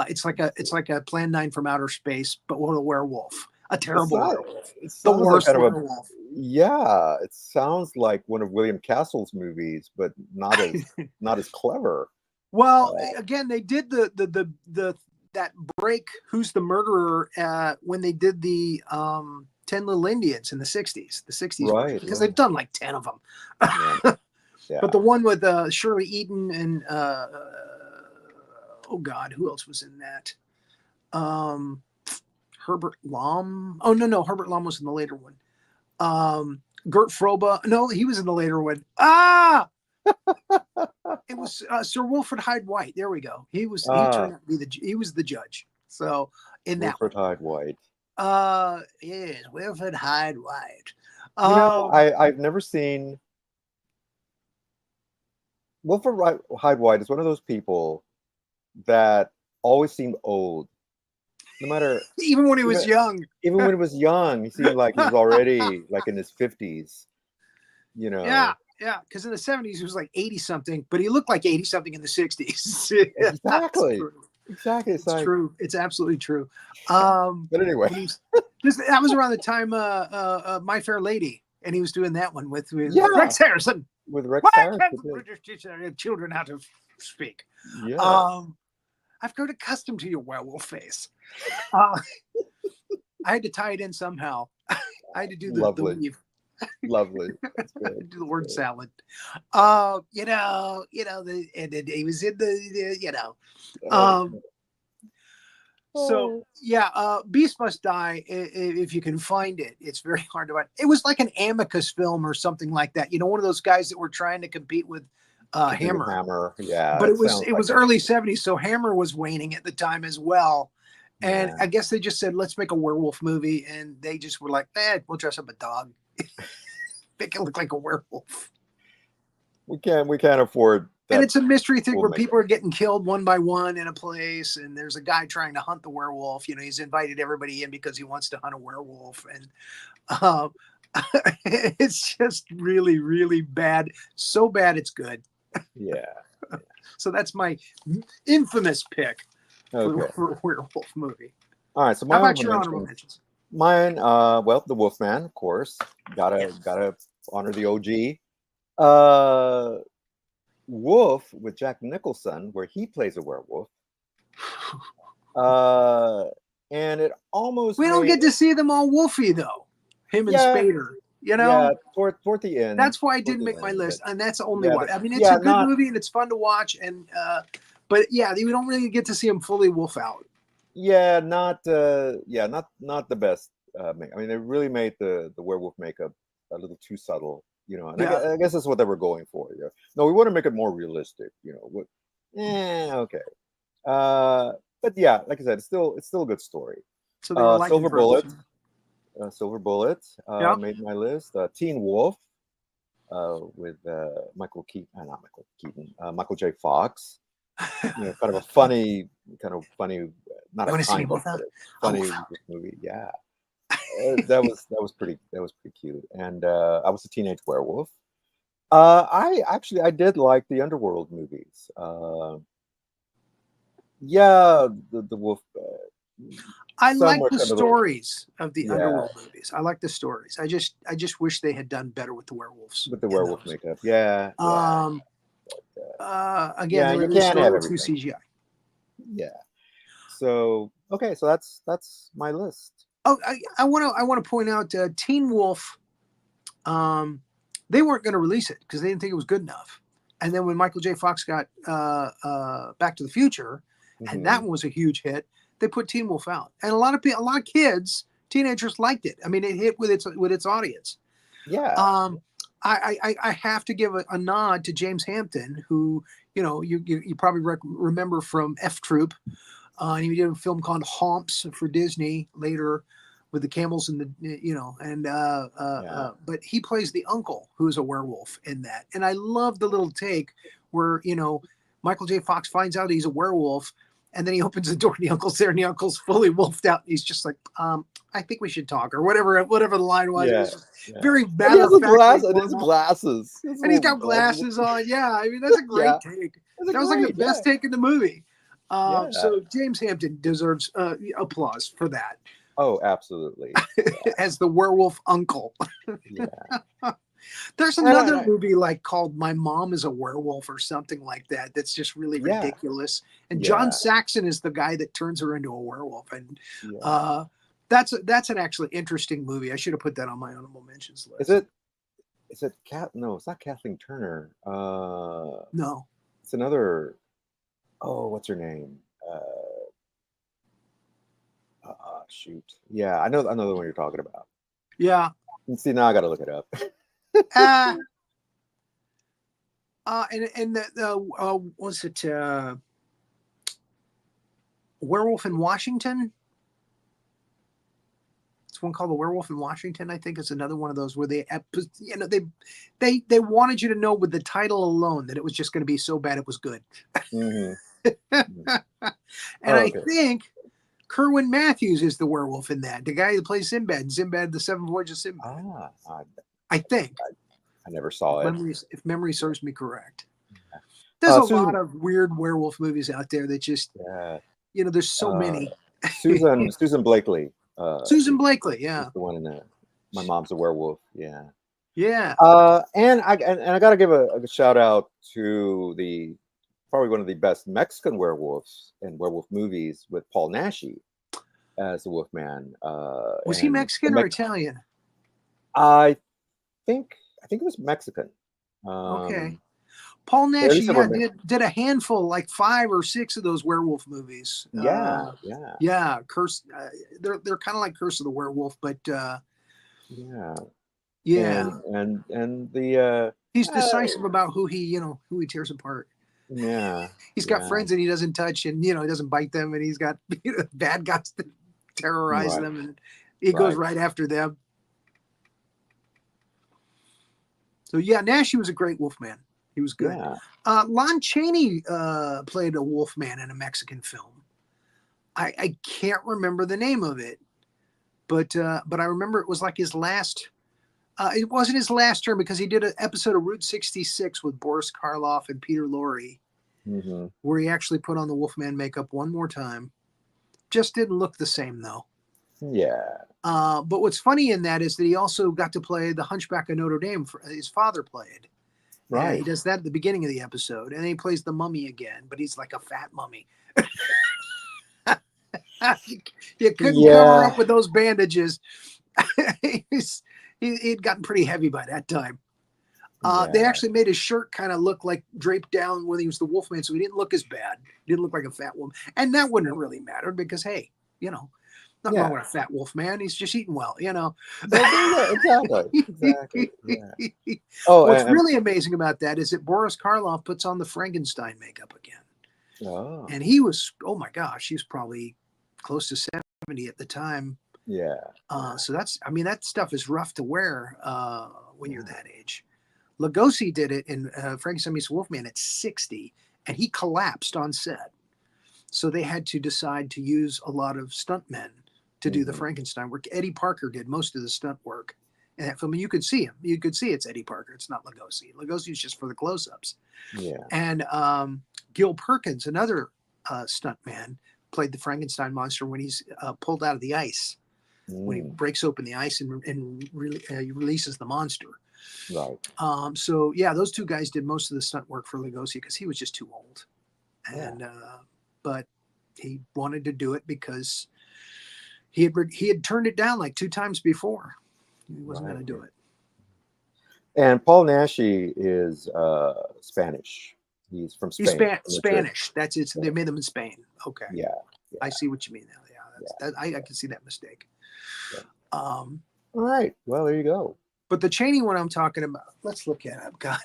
It's like a Plan 9 from outer space, but with a werewolf. A terrible werewolf. The worst werewolf. Yeah, it sounds like one of William Castle's movies, but not as clever. Well, again, they did that break. Who's the murderer? When they did the 10 Little Indians in the 60s. The 60s, Right? Because they've done like 10 of them. Yeah. But the one with Shirley Eaton and oh God, who else was in that? Herbert Lom. Oh no, Herbert Lom was in the later one. Gert Froba. No, he was in the later one. It was Sir Wilfrid Hyde White. There we go. He turned out to be he was the judge. So in that Wilfrid Hyde White. Yes, Wilfrid Hyde White. I've never seen Wilfrid Hyde White is one of those people that always seemed old. No matter even when he was young. Even when he was young, he seemed like he was already like in his 50s. You know. Yeah, because in the 70s he was like 80 something, but he looked like 80 something in the 60s. Exactly. Exactly. It's true. It's absolutely true. But anyway, that was around the time My Fair Lady, and he was doing that one with Rex Harrison. With Rex Harrison. British teacher children how to speak. Yeah. I've grown accustomed to your werewolf face. I had to tie it in somehow. I had to do the weave. Lovely. That's good. Do the word salad. And he was in the. So yeah, Beast Must Die. If you can find it, it's very hard to find. It was like an Amicus film or something like that. You know, one of those guys that were trying to compete with Hammer. Hammer. Yeah, But it sounds it like was early 70s, so Hammer was waning at the time as well. And Yeah. I guess they just said, let's make a werewolf movie. And they just were like, we'll dress up a dog. Make it look like a werewolf. we can't afford that. And it's a mystery thing We'll where make people are getting killed one by one in a place. And there's a guy trying to hunt the werewolf. You know, he's invited everybody in because he wants to hunt a werewolf. And it's just really, really bad. So bad it's good. Yeah. So that's my infamous pick Okay. for a werewolf movie. All right. So my How about your honorable honorable mentions. mentions? Mine, well, the Wolfman, of course. Gotta honor the OG. Wolf with Jack Nicholson, where he plays a werewolf. And it almost We don't get to see them all wolfy though. Him and Yeah. Spader. You know? Yeah, toward the end. That's why I toward didn't the make my end, list. but- And that's the only Yeah, one. but- I mean, it's yeah, a good not- movie and it's fun to watch. And but yeah, we don't really get to see him fully wolf out. Yeah, not the best. I mean, they really made the werewolf makeup a little too subtle, you know. And Yeah. I guess that's what they were going for. Yeah. No, we want to make it more realistic, you know. Okay. But yeah, like I said, it's still a good story. So they were like Silver Bullet. person. Silver Bullet Yeah. made my list. Teen Wolf with Michael Keaton, Michael J. Fox. You know, kind of funny, not You a wanna see kind me of, wolf out? but a funny movie. Yeah, that was pretty cute. And I was a teenage werewolf. I did like the Underworld movies. Yeah, the wolf. I some like were the kind of stories of the Yeah. Underworld movies. I like the stories. I just wish they had done better with the werewolves. with the in werewolf those. makeup. Yeah. Again, Yeah, they you were can't still have a little too everything. CGI. Yeah. So okay, so that's my list. Oh, I want to point out Teen Wolf. They weren't going to release it because they didn't think it was good enough. And then when Michael J. Fox got Back to the Future, and that Mhm. one was a huge hit, they put Teen Wolf out, and a lot of kids, teenagers liked it. I mean, it hit with its audience. Yeah. I have to give a nod to James Hampton, who you probably remember from F Troop. And he did a film called Homps for Disney later, with the camels and but he plays the uncle who is a werewolf in that. And I love the little take where Michael J. Fox finds out he's a werewolf, and then he opens the door and the uncle's there, and the uncle's fully wolfed out. And he's just like, I think we should talk, or whatever the line was. It was just Yeah. very And he matter has of a glass. fact. And his glasses. His And he's little got glasses on. Yeah, I mean, that's a great Yeah. take. That's That was like the best take in the movie. Yeah. So James Hampton deserves applause for that Oh, absolutely. as the werewolf uncle. Yeah. There's And another movie called My Mom is a Werewolf or something like that. That's just really Yeah. ridiculous. And Yeah. John Saxon is the guy that turns her into a werewolf. And Yeah. that's an actually interesting movie. I should have put that on my honorable mentions list. Is it No, it's not Kathleen Turner. No. It's another. Oh, what's her name? Shoot. Yeah, I know the one you're talking about. Yeah. And see, now I got to look it up. And was it Werewolf in Washington? It's one called The Werewolf in Washington. I think it's another one of those where they wanted you to know with the title alone that it was just going to be so bad it was good. Mhm. And Okay. I think Kerwin Matthews is the werewolf in that. The guy who plays Sinbad, the Seven Voyages of Sinbad. I think. I never saw it. If memory serves me correct. There's a Susan- lot of weird werewolf movies out there that just, Yeah. there's so many. Susan Blakely. Susan Blakely, yeah. is the one in the My Mom's a Werewolf. Yeah. Yeah. And I got to give a shout out to probably one of the best Mexican werewolves and werewolf movies with Paul Naschy as the Wolfman. Was he Mexican or Italian? I think it was Mexican. Okay. Paul at least they were Naschy did a handful, like 5 or 6 of those werewolf movies. Yeah. Yeah, Curse. They're kind of like Curse of the Werewolf, but Yeah. yeah. And the He's decisive about who he tears apart. Yeah. He's got friends that he doesn't touch, and he doesn't bite them, and he's got bad guys that terrorize Right. them, and he goes right after them. So yeah, Nash was a great Wolfman. He was good. Yeah. Lon Chaney played a Wolfman in a Mexican film. I can't remember the name of it, but I remember it was like his last. It wasn't his last term because he did an episode of Route 66 with Boris Karloff and Peter Lorre, where he actually put on the Wolfman makeup one more time. Just didn't look the same though. Yeah. But what's funny in that is that he also got to play the Hunchback of Notre Dame. His father played. Right. He does that at the beginning of the episode, and then he plays the mummy again, but he's like a fat mummy. You couldn't cover up with those bandages. He'd gotten pretty heavy by that time. They actually made his shirt kind of look like draped down when he was the Wolfman, so he didn't look as bad. He didn't look like a fat woman. And that wouldn't have really mattered because, hey, nothing wrong with a fat Wolfman. He's just eating well, Exactly. Yeah. Oh, what's really amazing about that is that Boris Karloff puts on the Frankenstein makeup again. Oh. And he was, oh my gosh, he was probably close to 70 at the time. Yeah. So that stuff is rough to wear when you're that age. Lugosi did it in Frankenstein Meets Wolfman at 60, and he collapsed on set. So they had to decide to use a lot of stuntmen to do the Frankenstein work. Eddie Parker did most of the stunt work in that film. And you could see him. You could see it's Eddie Parker. It's not Lugosi. Lugosi is just for the close-ups. Yeah. And Gil Perkins, another stuntman, played the Frankenstein monster when he's pulled out of the ice. When he breaks open the ice and releases the monster. Right. So yeah, those two guys did most of the stunt work for Lugosi because he was just too old. And but he wanted to do it because he had turned it down like 2 times before. He wasn't going to do it. And Paul Naschy is Spanish. He's from Spain. He's Spanish. That's it. They made them in Spain. Okay. Yeah. I see what you mean now. Yeah. I can see that mistake. Yeah. All right. Well, there you go. But the Chaney one I'm talking about, let's look it up. God.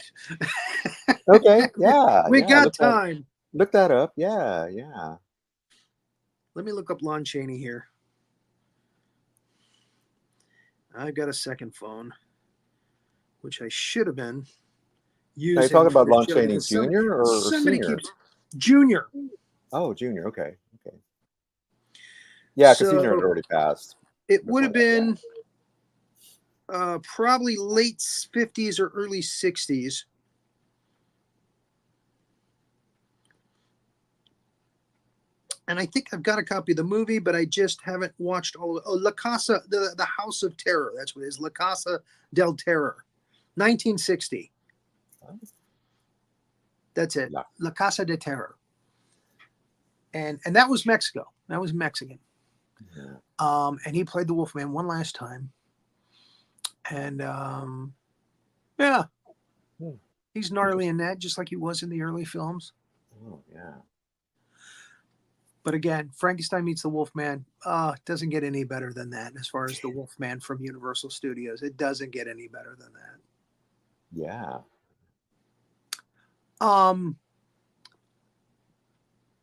Okay. Yeah. We got time. Look that up. Yeah. Yeah. Let me look up Lon Chaney here. I've got a second phone, which I should have been using. Are you talking about Lon Chaney Jr. or Senior? Junior. Oh, Junior. Okay. Okay. Yeah, because Senior had already passed. It would have been probably late 50s or early 60s. And I think I've got a copy of the movie, but I just haven't watched all of it. Oh, La Casa, the House of Terror. That's what it is. La Casa del Terror. 1960. That's it. La Casa de Terror. And that was Mexico. That was Mexican. Yeah. And he played the Wolfman one last time. And yeah. He's gnarly in that, just like he was in the early films. Oh, yeah. But again, Frankenstein Meets the Wolfman doesn't get any better than that as far as the Wolfman from Universal Studios. It doesn't get any better than that. Yeah.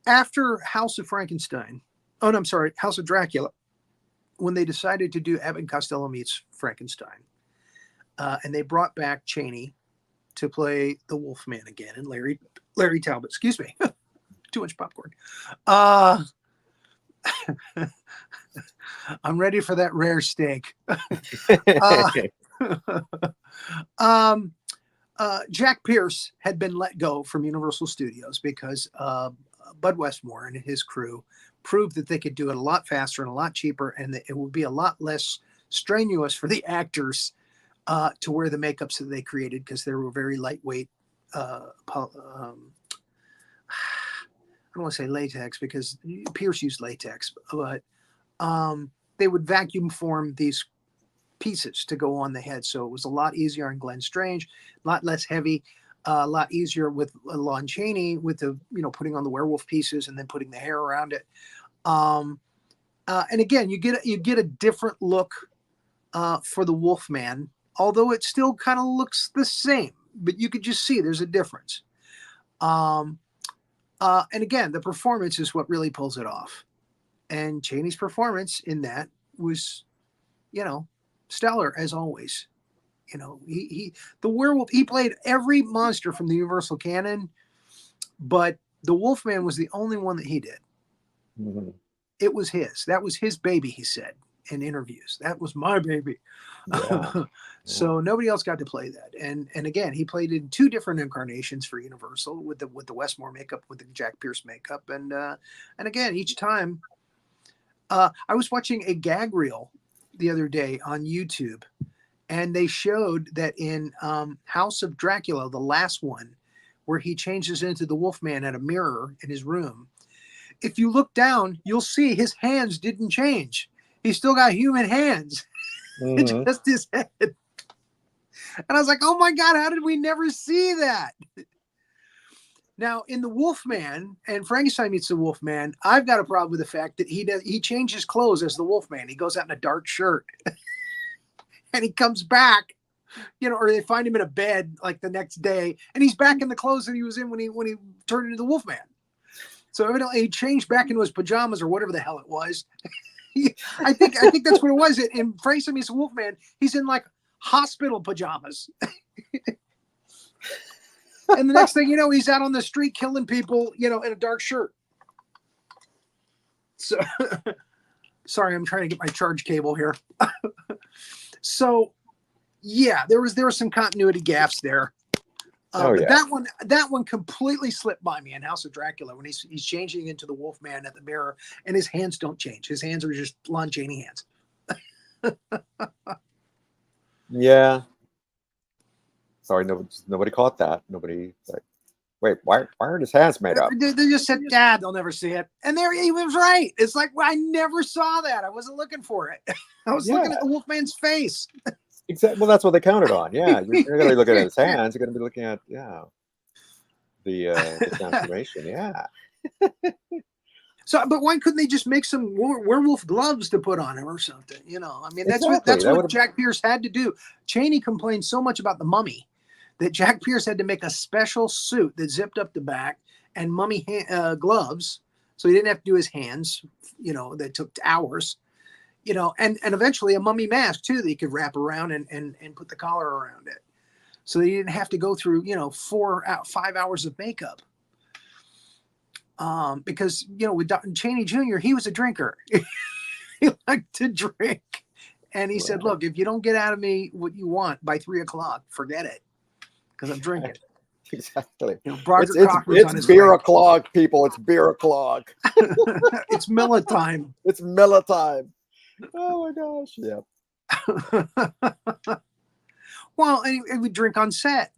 After House of Frankenstein, House of Dracula, when they decided to do Abbott and Costello Meets Frankenstein, and they brought back Chaney to play the Wolfman again, and Larry Talbot, excuse me. Too much popcorn. I'm ready for that rare steak. Jack Pierce had been let go from Universal Studios because Bud Westmore and his crew proved that they could do it a lot faster and a lot cheaper, and that it would be a lot less strenuous for the actors to wear the makeups that they created because they were very lightweight. I don't want to say latex because Pierce used latex, but they would vacuum form these pieces to go on the head. So it was a lot easier on Glenn Strange, a lot less heavy, a lot easier with Lon Chaney with the, putting on the werewolf pieces and then putting the hair around it. And again, you get a different look for the Wolfman, although it still kind of looks the same. but you could just see there's a difference. And again, the performance is what really pulls it off. And Chaney's performance in that was, stellar as always. The werewolf, he played every monster from the Universal canon, but the Wolfman was the only one that he did. Mm-hmm. It was his. That was his baby, he said in interviews. That was my baby. Yeah. So nobody else got to play that. And again, he played in 2 different incarnations for Universal with the Westmore makeup, with the Jack Pierce makeup, and again, each time. I was watching a gag reel the other day on YouTube, and they showed that in House of Dracula, the last one, where he changes into the Wolfman at a mirror in his room. If you look down, you'll see his hands didn't change. He's still got human hands. It's Mm-hmm. just his head. And I was like, oh my God, how did we never see that? Now, in the Wolfman and Frankenstein meets the Wolfman, I've got a problem with the fact that he changes clothes as the Wolfman. He goes out in a dark shirt and he comes back, or they find him in a bed like the next day, and he's back in the clothes that he was in when he turned into the Wolfman. So evidently he changed back into his pajamas or whatever the hell it was. I think that's what it was. In Frankenstein meets the Wolfman, he's in like hospital pajamas. And the next thing you know, he's out on the street killing people, in a dark shirt. So, sorry, I'm trying to get my charge cable here. So, yeah, there was some continuity gaps there. But that one completely slipped by me in House of Dracula when he's changing into the Wolfman at the mirror, and his hands don't change. His hands are just Lon Chaney hands. Yeah. Sorry, nobody caught that. Nobody like, wait, why aren't his hands made up? They just said, "Dad, they'll never see it," and there he was right. It's like, well, I never saw that. I wasn't looking for it. I was looking at the Wolfman's face. Exactly. Well, that's what they counted on. Yeah, you're going to be looking at his hands. You're going to be looking at the transformation. Yeah. So, but why couldn't they just make some werewolf gloves to put on him or something? I mean, that's Exactly. what Jack Pierce had to do. Chaney complained so much about the Mummy that Jack Pierce had to make a special suit that zipped up the back and mummy gloves, so he didn't have to do his hands. That took hours. And eventually a mummy mask too that he could wrap around and put the collar around it, so he didn't have to go through 5 hours of makeup. Because with Chaney Jr., he was a drinker. He liked to drink, and he said, "Look, if you don't get out of me what you want by 3 o'clock, forget it, because I'm drinking." Exactly. It's beer o'clock, people. It's beer o'clock. It's Miller time. It's Miller time. Oh my gosh. Yeah. Well, and we drink on set,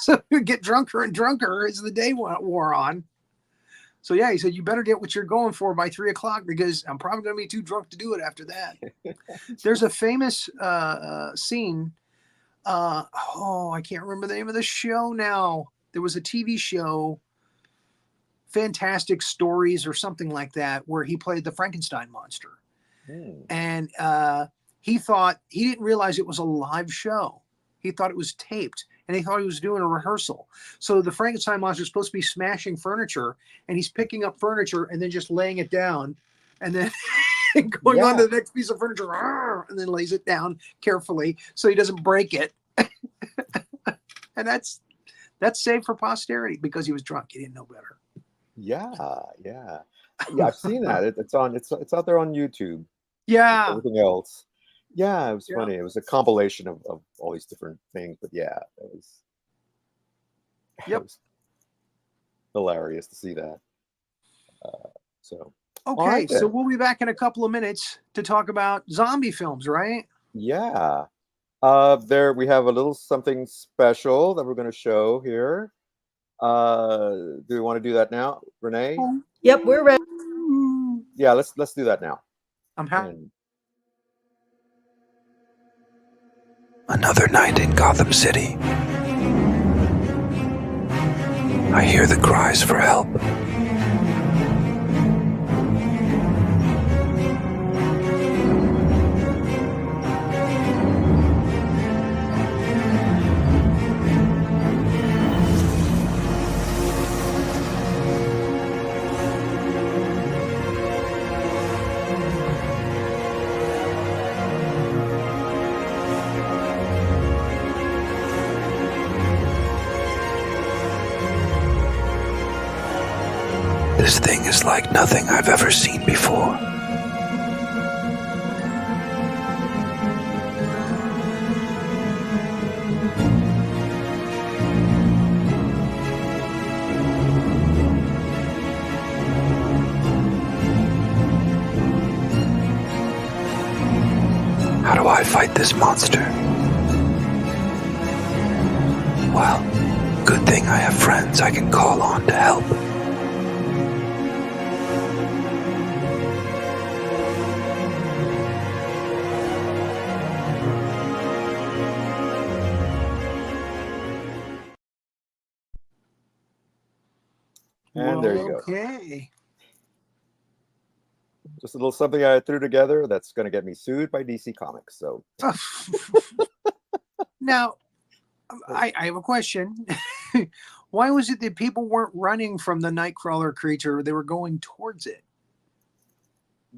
so we get drunker and drunker as the day wore on. So yeah, he said, you better get what you're going for by 3 o'clock, because I'm probably going to be too drunk to do it after that. There's a famous scene. I can't remember the name of the show now. There was a TV show, Fantastic Stories or something like that, where he played the Frankenstein monster. And he didn't realize it was a live show. He thought it was taped, and he thought he was doing a rehearsal. So the Frankenstein monster is supposed to be smashing furniture, and he's picking up furniture and then just laying it down, and then going on to the next piece of furniture, and then lays it down carefully so he doesn't break it. And that's saved for posterity because he was drunk. He didn't know better. Yeah. I've seen that. It's out there on YouTube. Yeah. Like everything else. Yeah, it was funny. It was a compilation of all these different things, but yeah, it was hilarious to see that. Okay, so we'll be back in a couple of minutes to talk about zombie films, right? Yeah. There we have a little something special that we're going to show here. Do we want to do that now, Renee? Yep, we're ready. Yeah, let's do that now. I'm happy. Another night in Gotham City. I hear the cries for help. This thing is like nothing I've ever seen before. How do I fight this monster? Well, good thing I have friends I can call on to help. And there you go. Okay. Just a little something I threw together that's going to get me sued by DC Comics. So Now, I have a question. Why was it that people weren't running from the Nightcrawler creature? They were going towards it.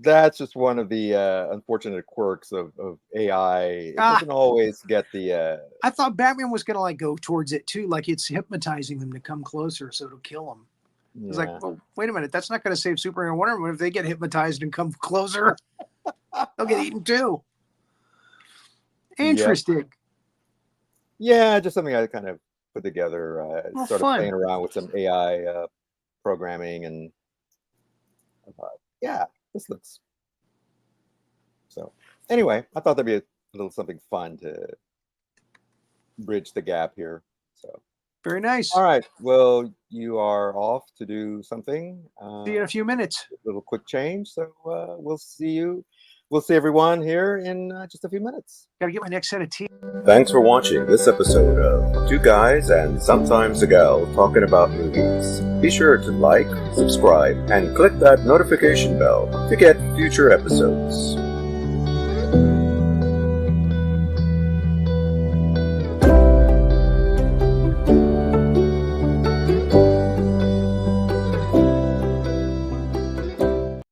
that's just one of the unfortunate quirks of AI. It doesn't always get the. I thought Batman was going to like go towards it too, like it's hypnotizing them to come closer so it'll kill them. It's like, well, wait a minute, that's not going to save Superman and Wonder Woman. If they get hypnotized and come closer, they'll get eaten too. Interesting. Yeah, just something I kind of put together. Well, sort fun. of playing around with some AI programming, and yeah, this looks. So anyway, I thought that'd be a little something fun to bridge the gap here. So Very nice. all right, well, you are off to do something. See you in a few minutes. A little quick change. So we'll see you. We'll see everyone here in just a few minutes. Gotta get my next set of tea. Thanks for watching this episode of Two Guys and Sometimes a Gal Talking About Movies. Be sure to like, subscribe, and click that notification bell to get future episodes.